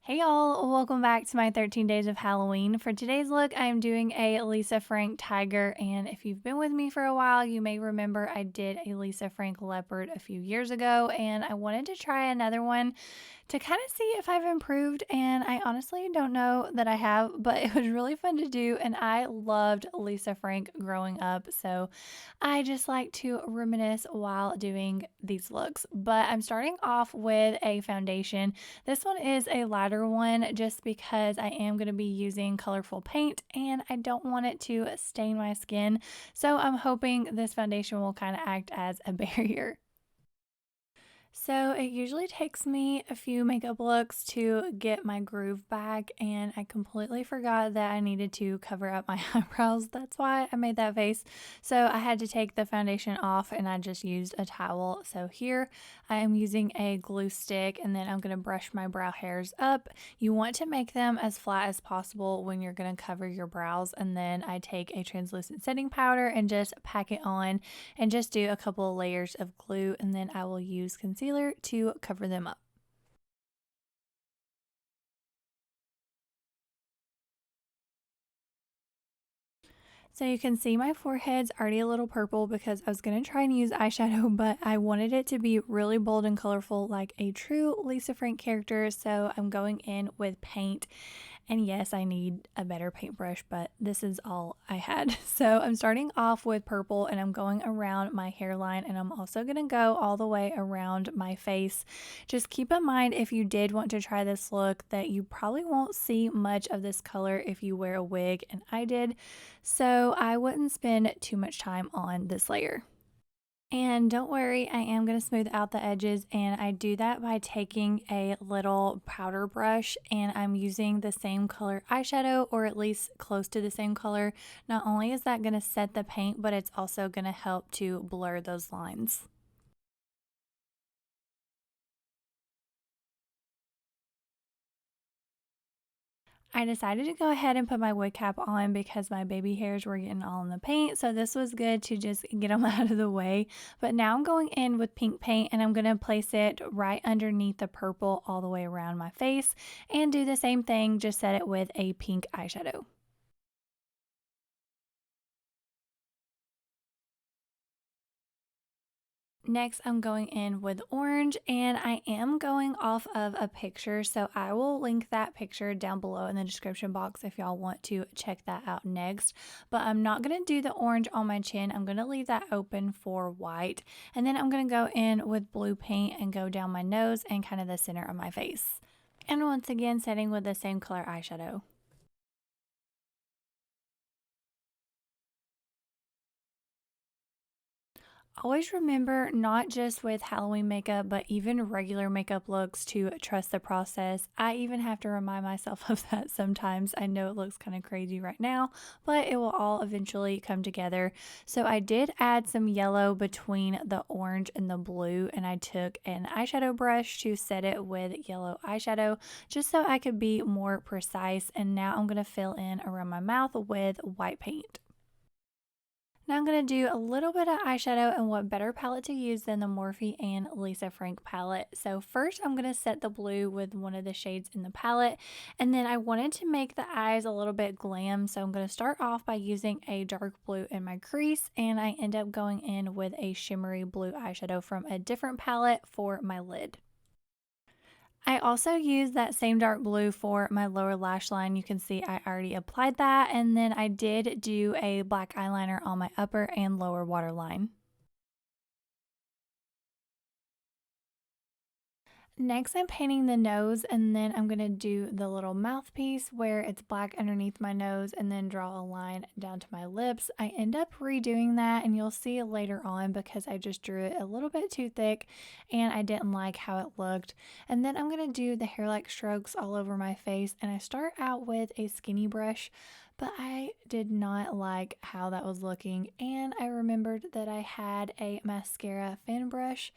Hey y'all, welcome back to my 13 days of Halloween. For today's look, I'm doing a Lisa Frank tiger, and if you've been with me for a while, you may remember I did a Lisa Frank leopard a few years ago, and I wanted to try another one to kind of see if I've improved, and I honestly don't know that I have, but it was really fun to do, and I loved Lisa Frank growing up, so I just like to reminisce while doing these looks. But I'm starting off with a foundation. This one is a lighter one just because I am going to be using colorful paint and I don't want it to stain my skin. So I'm hoping this foundation will kind of act as a barrier. So it usually takes me a few makeup looks to get my groove back, and I completely forgot that I needed to cover up my eyebrows. That's why I made that face. So I had to take the foundation off and I just used a towel. So here I am using a glue stick and then I'm going to brush my brow hairs up. You want to make them as flat as possible when you're going to cover your brows, and then I take a translucent setting powder and just pack it on and just do a couple of layers of glue, and then I will use concealer to cover them up. So you can see my forehead's already a little purple because I was going to try and use eyeshadow, but I wanted it to be really bold and colorful like a true Lisa Frank character, so I'm going in with paint. And yes, I need a better paintbrush, but this is all I had. So I'm starting off with purple and I'm going around my hairline, and I'm also going to go all the way around my face. Just keep in mind, if you did want to try this look, that you probably won't see much of this color if you wear a wig, and I did. So I wouldn't spend too much time on this layer. And don't worry, I am going to smooth out the edges, and I do that by taking a little powder brush and I'm using the same color eyeshadow, or at least close to the same color. Not only is that going to set the paint, but it's also going to help to blur those lines. I decided to go ahead and put my wig cap on because my baby hairs were getting all in the paint, so this was good to just get them out of the way. But now I'm going in with pink paint and I'm going to place it right underneath the purple all the way around my face and do the same thing, just set it with a pink eyeshadow. Next, I'm going in with orange, and I am going off of a picture, so I will link that picture down below in the description box if y'all want to check that out next. But I'm not going to do the orange on my chin. I'm going to leave that open for white, and then I'm going to go in with blue paint and go down my nose and kind of the center of my face. And once again, setting with the same color eyeshadow. Always remember, not just with Halloween makeup, but even regular makeup looks, to trust the process. I even have to remind myself of that sometimes. I know it looks kind of crazy right now, but it will all eventually come together. So I did add some yellow between the orange and the blue, and I took an eyeshadow brush to set it with yellow eyeshadow just so I could be more precise. And now I'm going to fill in around my mouth with white paint. Now I'm going to do a little bit of eyeshadow, and what better palette to use than the Morphe and Lisa Frank palette. So first I'm going to set the blue with one of the shades in the palette, and then I wanted to make the eyes a little bit glam, so I'm going to start off by using a dark blue in my crease, and I end up going in with a shimmery blue eyeshadow from a different palette for my lid. I also used that same dark blue for my lower lash line. You can see I already applied that, and then I did do a black eyeliner on my upper and lower waterline. Next, I'm painting the nose, and then I'm going to do the little mouthpiece where it's black underneath my nose and then draw a line down to my lips. I end up redoing that, and you'll see it later on because I just drew it a little bit too thick and I didn't like how it looked. And then I'm going to do the hair-like strokes all over my face, and I start out with a skinny brush, but I did not like how that was looking, and I remembered that I had a mascara fan brush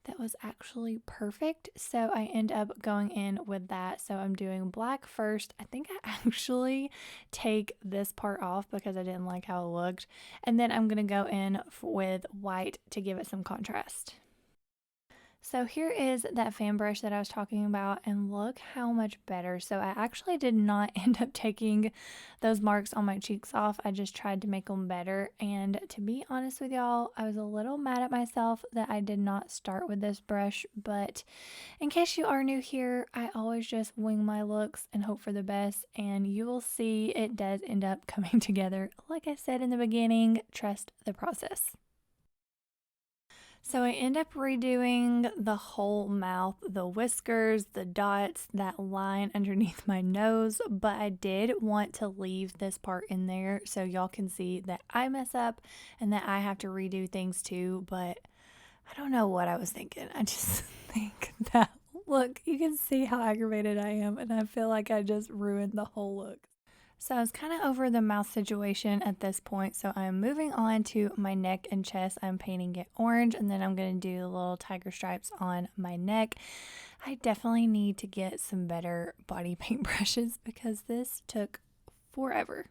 that was actually perfect, so I end up going in with that. So I'm doing black first. I think I actually take this part off because I didn't like how it looked, and then I'm going to go in with white to give it some contrast. So here is that fan brush that I was talking about, and look how much better. So I actually did not end up taking those marks on my cheeks off. I just tried to make them better. And to be honest with y'all, I was a little mad at myself that I did not start with this brush. But in case you are new here, I always just wing my looks and hope for the best. And you will see it does end up coming together. Like I said in the beginning, trust the process. So I end up redoing the whole mouth, the whiskers, the dots, that line underneath my nose, but I did want to leave this part in there so y'all can see that I mess up and that I have to redo things too, but I don't know what I was thinking. I just think that, look, you can see how aggravated I am, and I feel like I just ruined the whole look. So I was kind of over the mouth situation at this point, so I'm moving on to my neck and chest. I'm painting it orange, and then I'm going to do the little tiger stripes on my neck. I definitely need to get some better body paint brushes because this took forever.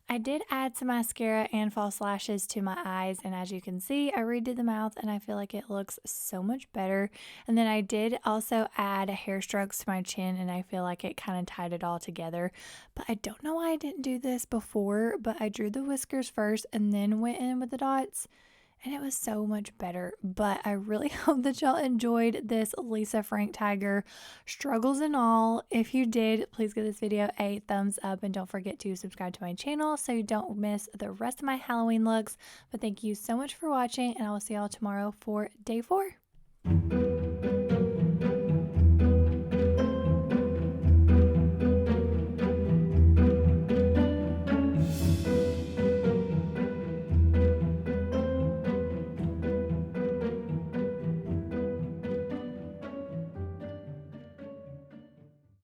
I did add some mascara and false lashes to my eyes, and as you can see, I redid the mouth and I feel like it looks so much better. And then I did also add hair strokes to my chin, and I feel like it kind of tied it all together. But I don't know why I didn't do this before, but I drew the whiskers first and then went in with the dots, and it was so much better. But I really hope that y'all enjoyed this Lisa Frank Tiger, struggles and all. If you did, please give this video a thumbs up and don't forget to subscribe to my channel so you don't miss the rest of my Halloween looks. But thank you so much for watching, and I will see y'all tomorrow for day 4.